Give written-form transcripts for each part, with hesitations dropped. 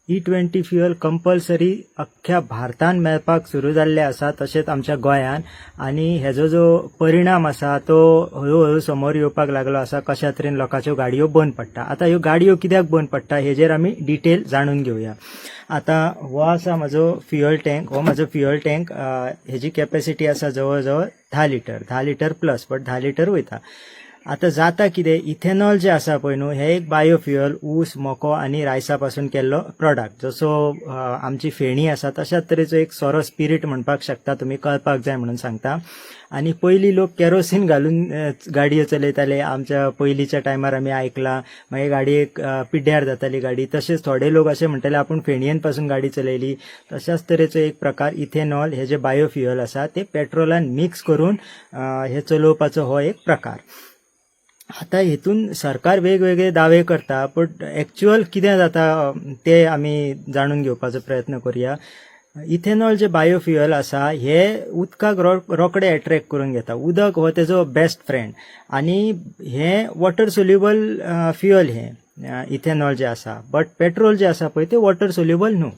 E20 fuel compulsory अख्ख्या भारतान मेळपाक सुरू जाल्ले आसा, तशेंच आमच्या गोंयान. आनी हेजो जो परिणाम आसा तो हळू समोर येवपाक लागलो आसा. कशा तरेन लोकांच्यो गाडयो बंद पडटा. आता ह्यो गाडयो कित्याक बंद पडटा हेजेर आमी डिटेल जाणून घेवया. आता हो आसा म्हजो फ्युअल टँक. हेजी कॅपॅसिटी आसा जवळ जवळ 10 लिटर प्लस, बट 10 लिटर वयता. आता जाता कितें, इथेनॉल जे आसा पळय न्हू, हे एक बायोफ्युअल ऊस, मको आनी रायसा पासून केल्लो प्रॉडक्ट. जसो आमची फेणी आसा तशाच तरेचो एक सोरो स्पिरीट म्हणपाक शकता तुमी, कळपाक जाय म्हणून सांगता. आनी पयलीं लोक केरोसीन घालून गाडयो चलयताले. आमच्या पयलींच्या टायमार आमी आयकलां. मागीर गाडयेक पिड्ड्यार जाताली गाडी. तशेंच थोडे लोक अशें म्हणटाले आपूण फेणयेन पासून गाडी चलयली. तशाच तरेचो एक प्रकार इथेनॉल, हे जे बायोफ्युअल आसा ते पेट्रोलान मिक्स करून हे चलोवपाचो हो एक प्रकार. आता हेतून सरकार वेगवेगळे दावे करता, बट एक्च्युअल कितें जाता ते आमी जाणून घेवपाचो प्रयत्न करूया. इथेनॉल जे बायोफ्युअल आसा हे उदकाक रोकडे अट्रॅक्ट करून घेता. उदक हो तेजो बेस्ट फ्रेंड. आनी हे वॉटर सोल्युबल फ्युअल हे इथेनॉल जे आसा. बट पेट्रोल जे आसा पळय ते वॉटर सोल्युबल न्हू.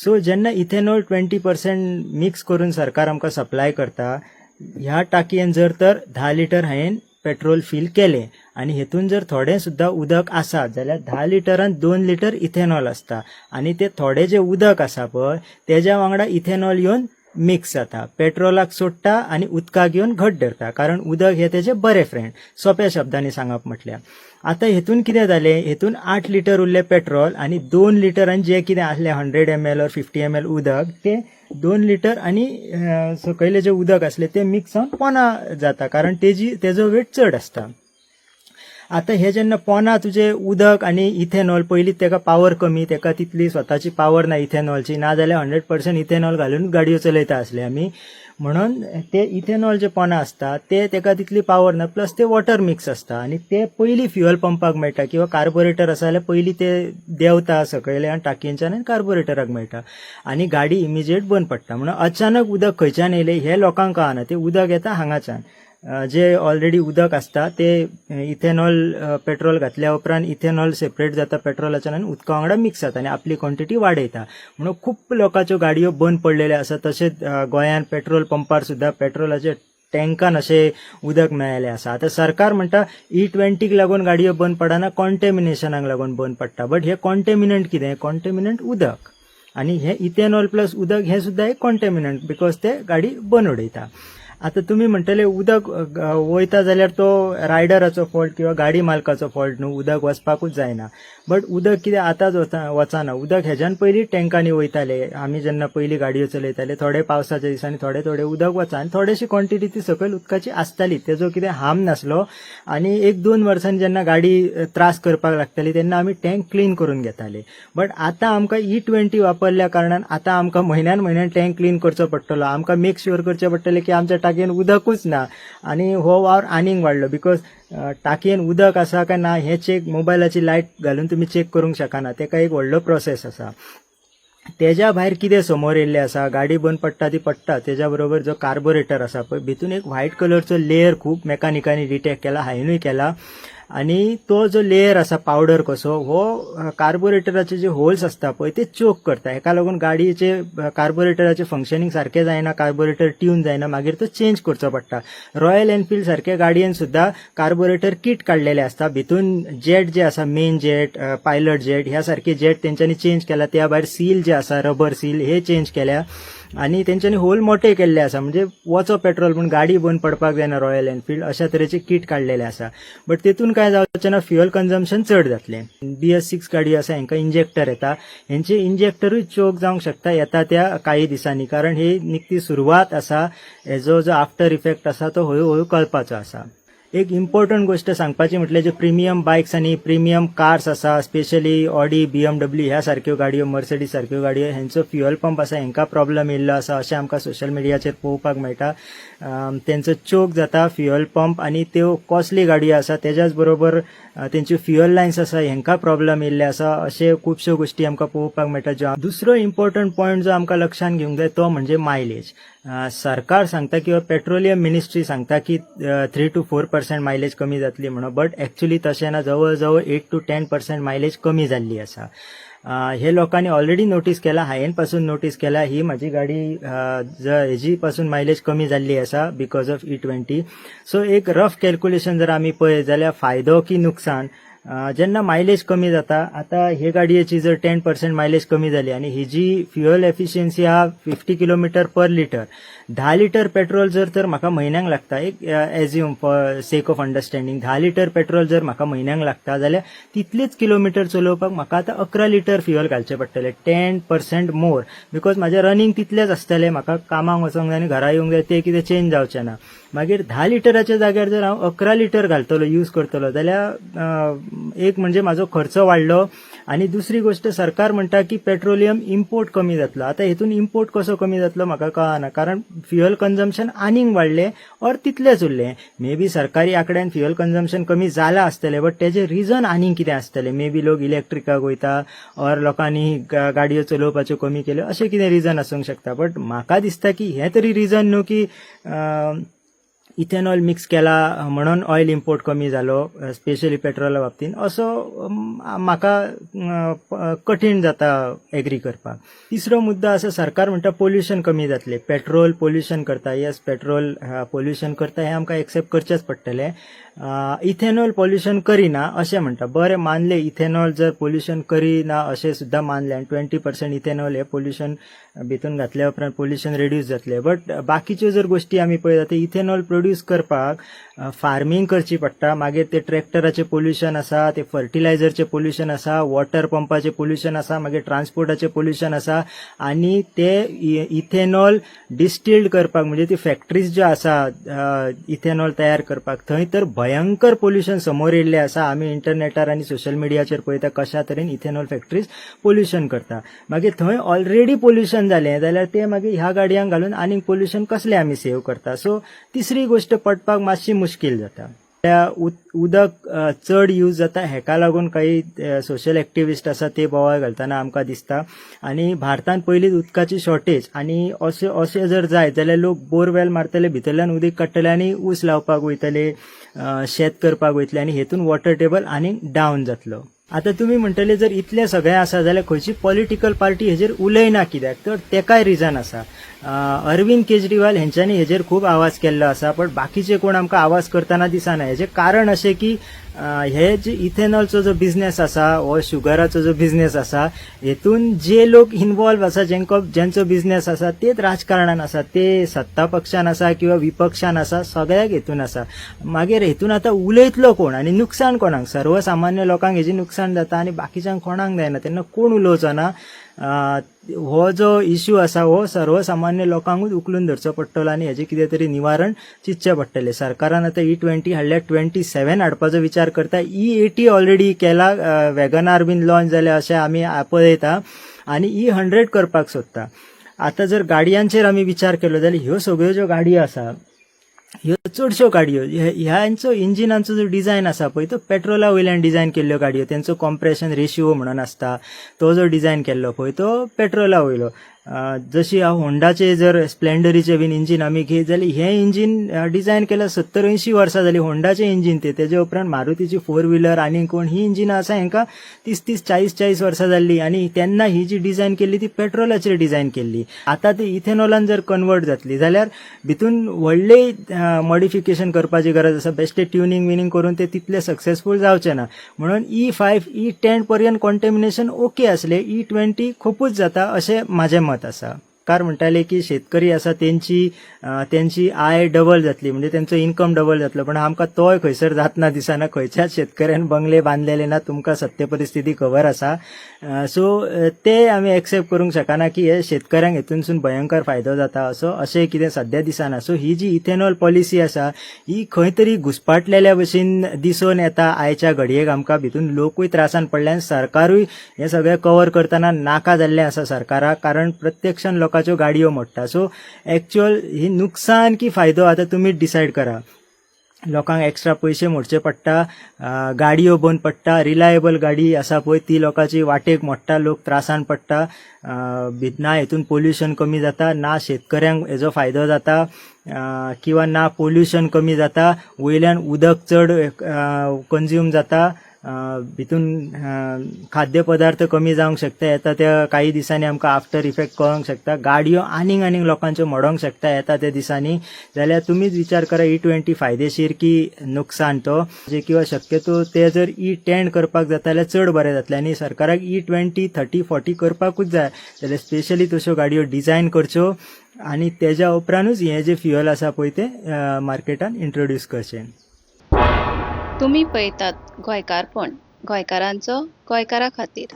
सो जेन्ना इथेनॉल 20% मिक्स करून सरकार आमकां सप्लाय करता, ह्या टाकयेन जर तर 10 लिटर हांवें पेट्रोल फिल केलें आनी हेतून जर थोडें सुद्दां उदक आसा जाल्यार 10 लिटरान 2 लिटर इथेनॉल आसता. आनी ते थोडे जे उदक आसा पळय तेज्या वांगडा इथेनॉल येवन मिक्स जाता, पेट्रोलाक सोडटा आनी उदकाक येवन घट धरता. कारण उदक हे तेजे बरे फ्रेंड, सोप्या शब्दांनी सांगप म्हटल्यार. आता हेतून कितें जालें, हेतून 8 लिटर उरले पेट्रोल आनी 2 लिटरान जे कितें आसलें 100 ml और 50 ml उदक, ते 2 लिटर आनी सकयले जे उदक आसले ते मिक्स जावन पोना जाता. कारण तेजो वेट चड आसता. आता हे जेन्ना पोना तुजे उदक आनी इथेनॉल, पयलींच तेका पावर कमी, तेका तितली स्वताची पावर ना इथेनॉलची, ना जाल्यार 100% इथेनॉल घालून गाडयो चलयता आसले आमी. म्हणून ते इथेनॉल जे पोना आसता ते तेका तितली पावर ना, प्लस ते वॉटर मिक्स आसता. आनी ते पयलीं फ्युअल पंपाक मेळटा किंवा कार्बोरेटर आसा जाल्यार पयलीं ते देंवता सकयल्यान टाकयेच्यान आनी कार्बोरेटराक मेळटा आनी गाडी इमिजिएट बंद पडटा. म्हणून अचानक उदक खंयच्यान येयलें हे लोकांक कळना. ते उदक येता हांगाच्यान. जे ऑलरेडी उदक आसता ते इथेनॉल पेट्रोल घातल्या उपरांत इथेनॉल सेपरेट जाता पेट्रोलाच्यान आनी उदका वांगडा मिक्स जाता आनी आपली क्वॉन्टिटी वाडयता. म्हणून खूब लोकांच्यो गाडयो बंद पडलेल्यो आसा. तशेंच गोंयान पेट्रोल पंपार सुद्दां पेट्रोलाचे टँकान अशें उदक मेळ्ळेलें आसा. आतां सरकार म्हणटा E20क लागून गाडयो बंद पडना, कॉन्टेमिनेशनाक लागून बंद पडटा. बट हे कॉन्टेमिनंट कितें, कॉन्टेमिनंट उदक. आनी हे इथेनॉल प्लस उदक हे सुद्दां एक कॉन्टेमिनंट, बिकॉज ते गाडी बंद उडयता. आता तुम्ही म्हणटले उदक वयता जाल्यार तो रायडराचो फॉल्ट किंवा गाडी मालकाचो फॉल्ट न्हू, उदक वचपाकूच जायना. बट उदक कितें आतांच वचना. उदक हेज्यान पयलीं टँकांनी वयताले. आमी जेन्ना पयलीं गाडयो चलयताले थोडे पावसाच्या दिसांनी थोडे उदक वचा आनी थोडीशी क्वॉन्टिटी ती सकयल उदकाची आसताली. तेजो कितें हार्म नासलो. आनी 1-2 वर्सांनी जेन्ना गाडी त्रास करपाक लागताली तेन्ना आमी टँक क्लीन करून घेताले. बट आतां आमकां E20 वापरल्या कारणान आतां आमकां म्हयन्यान टँक क्लीन करचो पडटलो. आमकां मेक शुअर करचें पडटलें की आमच्या टाकयेन उदकूच ना. आनी हो वावर आनीक वाडलो, बिकॉज टाकयेन उदक आसा काय ना हे चेक मोबायलाची लायट घालून तुमी चेक करूंक शकना. तेका एक व्हडलो प्रोसेस आसा. तेज्या भायर कितें समोर येयल्लें आसा, गाडी बंद पडटा ती पडटा, तेज्या बरोबर जो कार्बोरेटर आसा पळय भितून एक व्हायट कलरचो लेयर खूब मेकॅनिकांनी डिटेक्ट केला, हांवेंनूय केला. आनी तो जो लेयर आसा पावडर कसो, हो कार्बोरेटराचे जे होल्स आसता पळय ते चोक करता. हेका लागून गाडयेचे कार्बोरेटराचे फंक्शनिंग सारकें जायना, कार्बोरेटर ट्यून जायना, मागीर तो चेंज करचो पडटा. रॉयल एनफिल्ड सारख्या गाडयेन सुद्दां कार्बोरेटर किट काडलेले आसता. भितून जेट जे आसा, मेन जेट, पायलट जेट ह्या सारखे जेट तेंच्यांनी चेंज केला. त्या भायर सील जे आसा, रबर सील हे चेंज केल्या आनी तेंच्यांनी होल मोठे केल्ले आसा. म्हणजे वचो पेट्रोल पूण गाडी बंद पडपाक जायना रॉयल एनफिल्ड अशा तरेचे किट काडलेले आसा. बट तेतून काय जावचें ना, फ्युअल कन्झम्पशन चड जातलें. BS6 गाडी आसा हेंका इंजेक्टर येता, हेंचे इंजेक्टरूय चोक जावंक शकता येता त्या काही दिसांनी. कारण ही निकती सुरवात आसा. हेजो जो आफ्टर इफेक्ट आसा तो हळू कळपाचो आसा. एक इम्पॉर्टंट गोष्ट सांगपाची म्हटल्यार जे प्रिमियम बायक्स आनी प्रिमियम कार्स आसा, स्पेशली ऑडी, BMW ह्या सारक्यो गाडयो, मर्सिडीज सारक्यो गाडयो, हेंचो फ्युअल पंप आसा हेंका प्रॉब्लेम येयल्लो आसा अशें आमकां सोशल मिडियाचेर पळोवपाक मेळटा. तेंचो चोक जाता फ्युअल पंप आनी त्यो कॉस्टली गाडयो आसा तेज्याच बरोबर तेंच्यो फ्युअल लायन्स आसा हेंका प्रॉब्लेम येयल्ले आसा. अशे खुबश्यो गोष्टी आमकां पळोवपाक मेळटा. दुसरो इम्पॉर्टंट पॉयंट जो आमकां लक्षांत घेवंक जाय तो म्हणजे मायलेज. सरकार सांगता किंवा पेट्रोलियम मिनिस्ट्री सांगता की 3 to 4% मायलेज कमी जातली म्हणून, बट एक्चुअली तशें ना. जवळ 8 to 10% मायलेज कमी जाल्ली आसा. हे लोकांनी ऑलरेडी नोटीस केला, हायेन पासून नोटीस केला ही माझी गाडी हेजी पासून मायलेज कमी जाल्ली आसा बिकॉज ऑफ E20. सो एक रफ कॅल्क्युलेशन जर आमी पळयत जाल्यार फायदो की नुकसान, जेन्ना मायलेज कमी जाता, आता हे गाडयेची जर 10% मायलेज कमी जाली आणि ही जी फ्युअल एफिशियन्सी हा 50 kilometre per litre, 10 litre petrol जर तर म्हाका म्हयन्याक लागता, एक assume for sake of understanding 10 litre petrol जर म्हाका म्हयन्याक लागता जाल्यार तितलेच किलोमीटर चलोवपाक म्हाका आतां 11 लिटर फ्युअल घालचें पडटलें, 10% मोर, बिकॉज म्हाजें रनिंग तितलेंच आसतलें, म्हाका कामाक वचोंक जाय आनी घरा येवंक जाय, ते कितें चेंज जावचें ना. मागीर 10 लिटराच्या जाग्यार जर हांव 11 लिटर घालतलो, यूज करतलो जाल्यार एक म्हणजे म्हाजो खर्च वाडलो, आणि दुसरी गोष्ट सरकार म्हणटा की पेट्रोलियम इम्पोर्ट कमी जातलो. आता हेतून इम्पोर्ट कसो कमी जातलो म्हाका कळना, कारण फ्युअल कन्झम्पशन आनीक वाडलें और तितलेंच उरलें. मे बी सरकारी आंकड्यान फ्युअल कन्झम्पशन कमी जालां आसतलें, बट तेजें रिजन आनीक कितें आसतलें. मे बी लोक इलेक्ट्रिकाक वयता और लोकांनी गाडयो चलोवपाच्यो कमी केल्यो, अशें कितें रिजन आसूंक शकता. बट म्हाका दिसता की हें तरी रिजन न्हू की इथेनॉल मिक्स केला म्हणून ऑयल इम्पोर्ट कमी जालो, स्पेशली पेट्रोला बाबतीन, असो म्हाका कठीण जाता एग्री करपाक. तिसरो मुद्दो आसा, सरकार म्हणटा पोल्युशन कमी जातले, पेट्रोल पोल्युशन करता. येस, पेट्रोल पोल्युशन करता हें आमकां एक्सेप्ट करचेंच पडटलें. इथेनॉल पोल्युशन करिना अशें म्हणटा. बरें, मानले इथेनॉल जर पोल्युशन करिना अशें सुद्दां मानलें आनी 20% इथेनॉल हे पोल्युशन भितून घातल्या उपरांत पोल्युशन रिड्यूस जातलें. बट बाकीच्यो जर गोश्टी आमी पळयता ते इथेनॉल प्रोड्यूस करपाक फार्मिंग करची पडटा, मागीर ते ट्रॅक्टराचें पोल्युशन आसा, ते फर्टिलायझरचें पोल्युशन आसा, वॉटर पंपाचें पोल्युशन आसा, मागीर ट्रान्सपोर्टाचें पोल्युशन आसा, आनी ते इथेनॉल डिस्टिल्ड करपाक म्हणजे ती फॅक्टरीज ज्यो आसा इथेनॉल तयार करपाक, थंय तर भयंकर पोल्युशन समोर येयल्लें आसा. आमी इंटरनेटार आनी सोशल मिडियाचेर पळयता कशा तरेन इथेनॉल फॅक्टरीज पोल्युशन करता. मागीर थंय ऑलरेडी पोल्युशन जालें जाल्यार ते मागीर ह्या गाडयांक घालून आनीक पोल्युशन कसलें आमी सेव करता. सो तिसरी गोश्ट पटपाक मातशी मुश्कील जाता. उदक चड यूज जाता, हेका लागून काही सोशल एक्टिविस्ट आसा ते बोवाळ घालतना आमकां दिसता. आनी भारतांत पयलींच उदकाची शॉर्टेज, आनी अशें जर जायत जाल्यार लोक बोरवेल मारतले, भितरल्यान उदक काडटले आनी ऊस लावपाक वयतले, शेत करपाक वयतले, आनी हेतून वॉटर टेबल आनीक डावन जातलो. आता तुम्ही म्हणटले जर इतलें सगळें आसा जाल्यार खंयची पॉलिटिकल पार्टी हेजेर उलयना कित्याक, तर तेकाय रिजन आसा. अरविंद केजरीवाल हेंच्यांनी हेजेर खूब आवाज केल्लो आसा, पण बाकीचे कोण आमकां आवाज करतना दिसना. हेजें कारण अशें की हे जे इथेनॉलचो जो बिझनेस आसा हो शुगराचो जो बिझनेस आसा, हेतून जे लोक इन्वॉल्व आसा, ज्यांचो बिझनेस आसा तेच राजकारणान आसा, ते सत्ता पक्षान आसा किंवा विपक्षान आसा, सगळ्याक हेतून आसा. मागीर हेतून आतां उलयतलो कोण आनी नुकसान कोणाक? सर्वसामान्य लोकांक हेजें नुकसान जाता आनी बाकीच्यांक कोणाक जायना, तेन्ना कोण उलोवचो ना. हो जो इश्यू आसा हो सर्वसामान्य लोकांकूच उखलून धरचो पडटलो आनी हेजें कितें तरी निवारण चिंतचें पडटलें. सरकारान आतां E20 हाडल्यार 27 हाडपाचो विचार करता. E80 ऑलरेडी केला, वॅगनार बीन लॉन्च जाल्या अशें आमी पळयता, आनी E100 करपाक सोदता. आतां जर गाडयांचेर आमी विचार केलो जाल्यार ह्यो सगळ्यो ज्यो गाडयो आसा ह्यो चडश्यो गाडयो ह्यांचो इंजिनांचो जो डिझायन आसा पळय तो पेट्रोला वयल्यान डिझायन केल्ल्यो गाडयो, तेंचो कॉम्प्रेशन रेशिओ म्हणून आसता, तो जो डिझायन केल्लो पळय तो पेट्रोला वयलो. जशी हांव होंडाचे जर स्प्लेंडरीचे बीन इंजीन आमी घेत जाल्यार हें इंजीन डिझायन केल्यार 70-80 वर्सां जालीं होंडाचें इंजीन. तेजे उपरांत मारुतीची 4 व्हिलर आनी कोण ही इंजिनां आसा हेंकां 30-30, 40-40 वर्सां जाल्लीं, आनी तेन्ना ही जी डिझायन केल्ली ती पेट्रोलाचेर डिझायन केल्ली. आतां ती इथेनॉलान जर कन्वर्ट जातली जाल्यार भितून व्हडलें मॉडिफिकेशन करपाची गरज आसा. बेश्टें ट्युनिंग विनिंग करून ते तितले सक्सेसफूल जावचें ना. म्हणून E5, E10 पर्यंत कॉन्टेमिनेशन ओके आसलें, E20 खूपच जाता अशें म्हाजें मत आसा. कार म्हणटाले की शेतकरी आसा त्यांची आय डबल जातली, म्हणजे त्यांचो इन्कम डबल जातलो, पण आमकां तोय खंयसर जातना दिसना. खंयच्याच शेतकऱ्यान बंगले बांधलेले ना, तुमकां सत्य परिस्थिती खबर आसा. सो ते आमी एक्सेप्ट करूंक शकना की हे शेतकऱ्यांक हेतूनसून भयंकर फायदो जाता अशें कितें सद्या दिसना. सो ही जी इथेनॉल पॉलिसी आसा ही खंय तरी घुसपाटलेल्या भशेन दिसून येता आयच्या घडयेक आमकां. भितून लोकूय त्रासान पडल्यान सरकारूय हे सगळें कवर करतना नाका जाल्लें आसा सरकाराक, कारण प्रत्यक्षान लोकांच्यो गाडयो मोडटा. सो एक्चुअल ही नुकसान की फायदो आतां तुमीच डिसायड करा. लोकांक एक्स्ट्रा पयशे मोडचे पडटा, गाडयो बंद पडटा, रिलायबल गाडी आसा पळय ती लोकांची वाटेक मोडटा, लोक त्रासान पडटा. ना हेतून पोल्युशन कमी जाता, ना शेतकऱ्यांक हेजो फायदो जाता, किंवा ना पोल्युशन कमी जाता, वयल्यान उदक चड कंज्यूम जाता, भितून खाद्यपदार्थ कमी जावंक शकता, येता त्या काही दिसांनी आमकां आफ्टर इफेक्ट कळोंक शकता, गाडयो आनीक लोकांच्यो मोडोंक शकता येता त्या दिसांनी. जाल्यार तुमीच विचार करा E20 फायदेशीर की नुकसान तो, जे किंवा शक्यतो ते जर E10 करपाक जाता जाल्यार चड बरें जातलें. आनी सरकाराक E20, 30, 40 करपाकूच जाय जाल्यार स्पेशली तश्यो गाडयो डिझायन करच्यो आनी तेज्या उपरांतूच हें जे फ्युअल आसा पळय तें मार्केटान इंट्रोड्यूस करचें. तुम्ही पळयतात गोंयकारपण, गोंयकारांचो गोंयकारा खातीर.